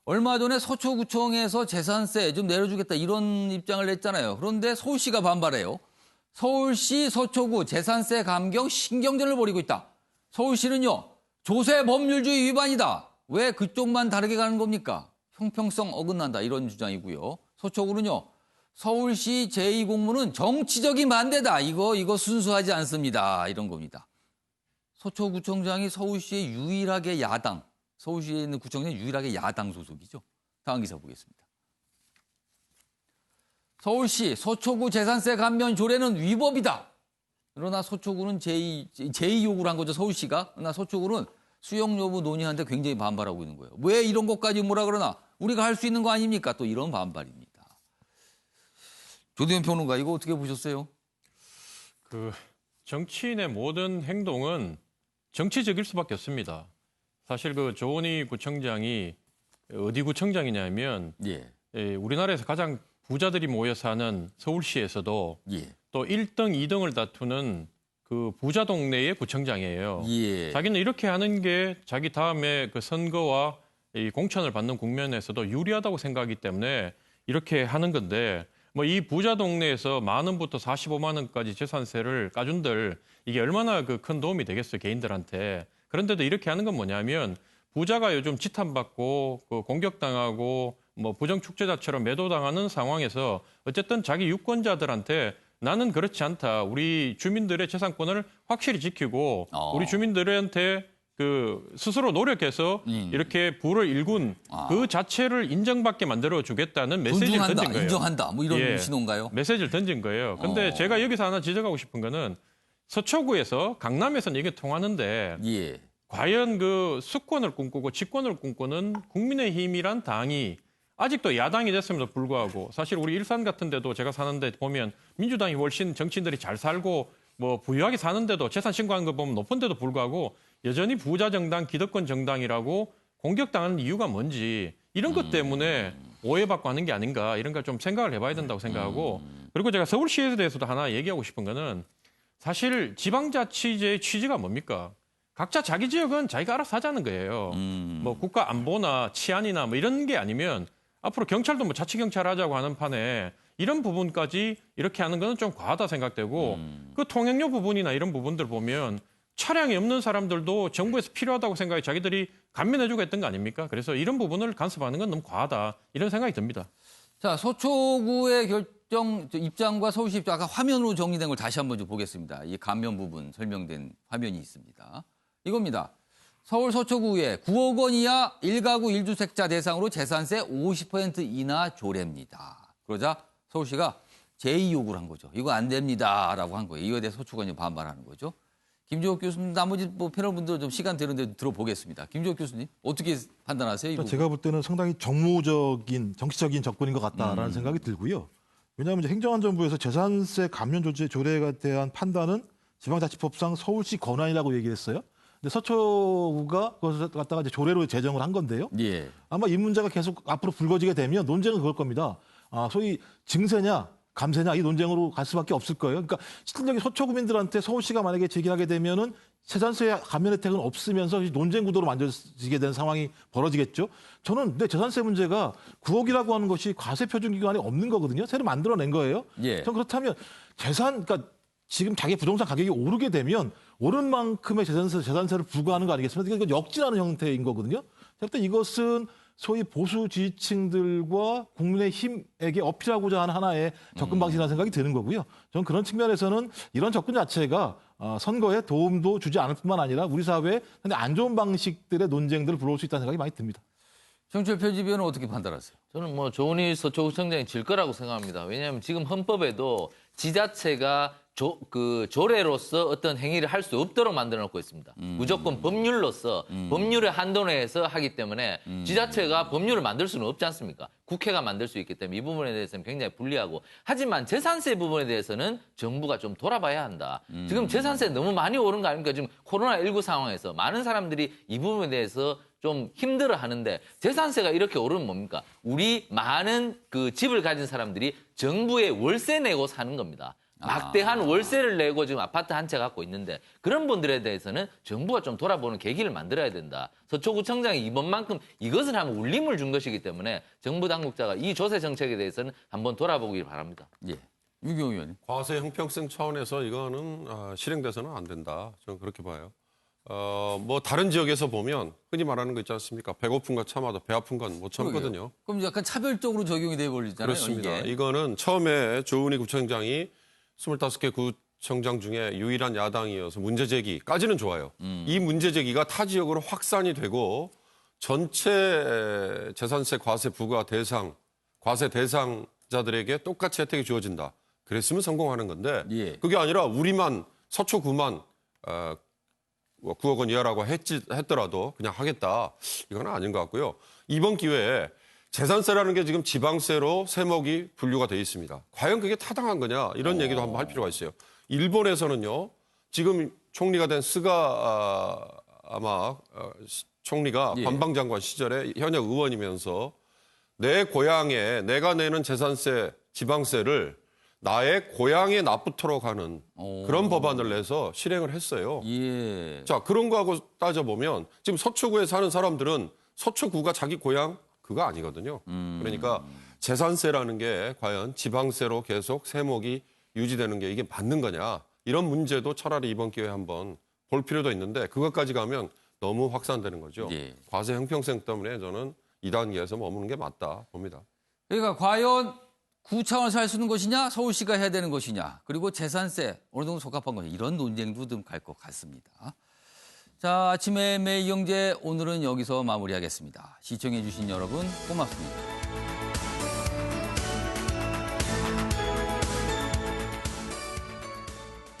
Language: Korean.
얼마 전에 서초구청에서 재산세 좀 내려주겠다 이런 입장을 냈잖아요. 그런데 서울시가 반발해요. 서울시 서초구 재산세 감경 신경전을 벌이고 있다. 서울시는요. 조세 법률주의 위반이다. 왜 그쪽만 다르게 가는 겁니까? 형평성 어긋난다 이런 주장이고요. 서초구는요. 서울시 제2공무는 정치적인 반대다. 이거 순수하지 않습니다. 이런 겁니다. 서초구청장이 서울시의 유일하게 야당, 서울시에 있는 구청장이 유일하게 야당 소속이죠. 다음 기사 보겠습니다. 서울시 서초구 재산세 감면 조례는 위법이다. 그러나 서초구는 제2 요구를 한 거죠. 서울시가. 그러나 서초구는 수용 여부 논의하는데 굉장히 반발하고 있는 거예요. 왜 이런 것까지 뭐라 그러나 우리가 할 수 있는 거 아닙니까? 또 이런 반발입니다. 조대현 평론가 이거 어떻게 보셨어요? 정치인의 모든 행동은 정치적일 수밖에 없습니다. 사실 조은희 구청장이 어디 구청장이냐면 우리나라에서 가장 부자들이 모여 사는 서울시에서도 또 1등, 2등을 다투는 그 부자 동네의 구청장이에요. 자기는 이렇게 하는 게 자기 다음에 그 선거와 이 공천을 받는 국면에서도 유리하다고 생각하기 때문에 이렇게 하는 건데 뭐 이 부자 동네에서 만 원부터 45만 원까지 재산세를 까준들 이게 얼마나 큰 도움이 되겠어요, 개인들한테. 그런데도 이렇게 하는 건 뭐냐면 부자가 요즘 지탄받고 공격당하고 뭐 부정축제자처럼 매도당하는 상황에서 어쨌든 자기 유권자들한테 나는 그렇지 않다. 우리 주민들의 재산권을 확실히 지키고 우리 주민들한테 스스로 노력해서 이렇게 부를 일군 그 자체를 인정받게 만들어주겠다는 메시지를 던진 거예요. 인정한다. 뭐 이런 신호인가요? 메시지를 던진 거예요. 근데 제가 여기서 하나 지적하고 싶은 거는 서초구에서 강남에서는 이게 통하는데 과연 수권을 꿈꾸고 집권을 꿈꾸는 국민의힘이란 당이 아직도 야당이 됐음에도 불구하고 사실 우리 일산 같은 데도 제가 사는데 보면 민주당이 훨씬 정치인들이 잘 살고 뭐 부유하게 사는데도 재산 신고하는 거 보면 높은데도 불구하고 여전히 부자 정당, 기득권 정당이라고 공격당하는 이유가 뭔지 이런 것 때문에 오해받고 하는 게 아닌가 이런 걸 좀 생각을 해봐야 된다고 생각하고 그리고 제가 서울시에 대해서도 하나 얘기하고 싶은 거는 사실 지방자치제의 취지가 뭡니까? 각자 자기 지역은 자기가 알아서 하자는 거예요. 뭐 국가 안보나 치안이나 뭐 이런 게 아니면 앞으로 경찰도 뭐 자치경찰 하자고 하는 판에 이런 부분까지 이렇게 하는 거는 좀 과하다 생각되고 그 통행료 부분이나 이런 부분들 보면 차량이 없는 사람들도 정부에서 필요하다고 생각해 자기들이 감면해주고 했던 거 아닙니까? 그래서 이런 부분을 간섭하는 건 너무 과하다 이런 생각이 듭니다. 자, 서초구의 입장과 서울시 입장 아까 화면으로 정리된 걸 다시 한번 좀 보겠습니다. 이 감면 부분 설명된 화면이 있습니다. 이겁니다. 서울 서초구에 9억 원 이하 1가구 1주택자 대상으로 재산세 50% 인하 조례입니다. 그러자 서울시가 제2 요구를 한 거죠. 이거 안 됩니다라고 한 거예요. 이거에 대해 서초구가 이제 반발하는 거죠. 김주옥 교수님, 나머지 패널분들 좀 시간 되는데 들어보겠습니다. 김주옥 교수님, 어떻게 판단하세요? 그러니까 제가 볼 때는 상당히 정무적인, 정치적인 접근인 것 같다라는 생각이 들고요. 왜냐하면 이제 행정안전부에서 재산세 감면 조례에 대한 판단은 지방자치법상 서울시 권한이라고 얘기를 했어요. 근데 서초구가 그것을 갖다가 이제 조례로 제정을 한 건데요. 아마 이 문제가 계속 앞으로 불거지게 되면 논쟁은 그럴 겁니다. 소위 증세냐 감세냐 이 논쟁으로 갈 수밖에 없을 거예요. 그러니까 실질적인 서초구민들한테 서울시가 만약에 제기하게 되면은 재산세 감면 혜택은 없으면서 논쟁 구도로 만들어지게 되는 상황이 벌어지겠죠. 저는 근데 재산세 문제가 9억이라고 하는 것이 과세 표준 기간이 없는 거거든요. 새로 만들어낸 거예요. 전 그렇다면 그러니까 지금 자기 부동산 가격이 오르게 되면 오른 만큼의 재산세를 부과하는 거 아니겠습니까? 이건 역진하는 형태인 거거든요. 그래서 이것은 소위 보수 지지층들과 국민의힘에게 어필하고자 하는 하나의 접근 방식이라는 생각이 드는 거고요. 저는 그런 측면에서는 이런 접근 자체가 선거에 도움도 주지 않을 뿐만 아니라 우리 사회에 안 좋은 방식들의 논쟁들을 불러올 수 있다는 생각이 많이 듭니다. 정철 편집위원은 어떻게 판단하세요? 저는 뭐 조은희 서초구청장이 질 거라고 생각합니다. 왜냐하면 지금 헌법에도 지자체가 조례로서 어떤 행위를 할 수 없도록 만들어 놓고 있습니다. 무조건 법률로서 법률의 한도 내에서 하기 때문에 지자체가 법률을 만들 수는 없지 않습니까? 국회가 만들 수 있기 때문에 이 부분에 대해서는 굉장히 불리하고 하지만 재산세 부분에 대해서는 정부가 좀 돌아봐야 한다. 지금 재산세 너무 많이 오른 거 아닙니까? 지금 코로나19 상황에서 많은 사람들이 이 부분에 대해서 좀 힘들어 하는데 재산세가 이렇게 오르면 뭡니까? 우리 많은 집을 가진 사람들이 정부에 월세 내고 사는 겁니다. 막대한 월세를 내고 지금 아파트 한 채 갖고 있는데 그런 분들에 대해서는 정부가 좀 돌아보는 계기를 만들어야 된다. 서초구청장이 이번만큼 이것을 하면 울림을 준 것이기 때문에 정부 당국자가 이 조세 정책에 대해서는 한번 돌아보길 바랍니다. 예. 유경 의원님. 과세 형평성 차원에서 이거는 실행돼서는 안 된다. 저는 그렇게 봐요. 뭐 다른 지역에서 보면 흔히 말하는 거 있지 않습니까? 배고픈 거 참아도 배 아픈 건 못 참거든요. 그럼 약간 차별적으로 적용이 돼 버리잖아요. 그렇습니다. 이게. 이거는 처음에 조은희 구청장이 25개 구청장 중에 유일한 야당이어서 문제 제기까지는 좋아요. 이 문제 제기가 타 지역으로 확산이 되고 전체 재산세 과세 부과 대상, 과세 대상자들에게 똑같이 혜택이 주어진다. 그랬으면 성공하는 건데 예. 그게 아니라 우리만 서초구만 9억 원 이하라고 했더라도 그냥 하겠다. 이건 아닌 것 같고요. 이번 기회에 재산세라는 게 지금 지방세로 세목이 분류가 돼 있습니다. 과연 그게 타당한 거냐 이런 얘기도 한번 할 필요가 있어요. 일본에서는요. 지금 총리가 된 스가 총리가 예. 관방장관 시절에 현역 의원이면서 내 고향에 내가 내는 재산세, 지방세를 나의 고향에 납부토록 하는 그런 법안을 내서 실행을 했어요. 예. 자, 그런 거하고 따져보면 지금 서초구에 사는 사람들은 서초구가 자기 고향 그거 아니거든요. 그러니까 재산세라는 게 과연 지방세로 계속 세목이 유지되는 게 이게 맞는 거냐. 이런 문제도 차라리 이번 기회에 한번 볼 필요도 있는데 그것까지 가면 너무 확산되는 거죠. 예. 과세 형평성 때문에 저는 2단계에서 머무는 게 맞다 봅니다. 그러니까 과연 구 차원에서 할 수 있는 것이냐, 서울시가 해야 되는 것이냐, 그리고 재산세 어느 정도 적합한 것이냐 이런 논쟁도 좀 갈 것 같습니다. 자, 아침에 매일경제 오늘은 여기서 마무리하겠습니다. 시청해 주신 여러분 고맙습니다.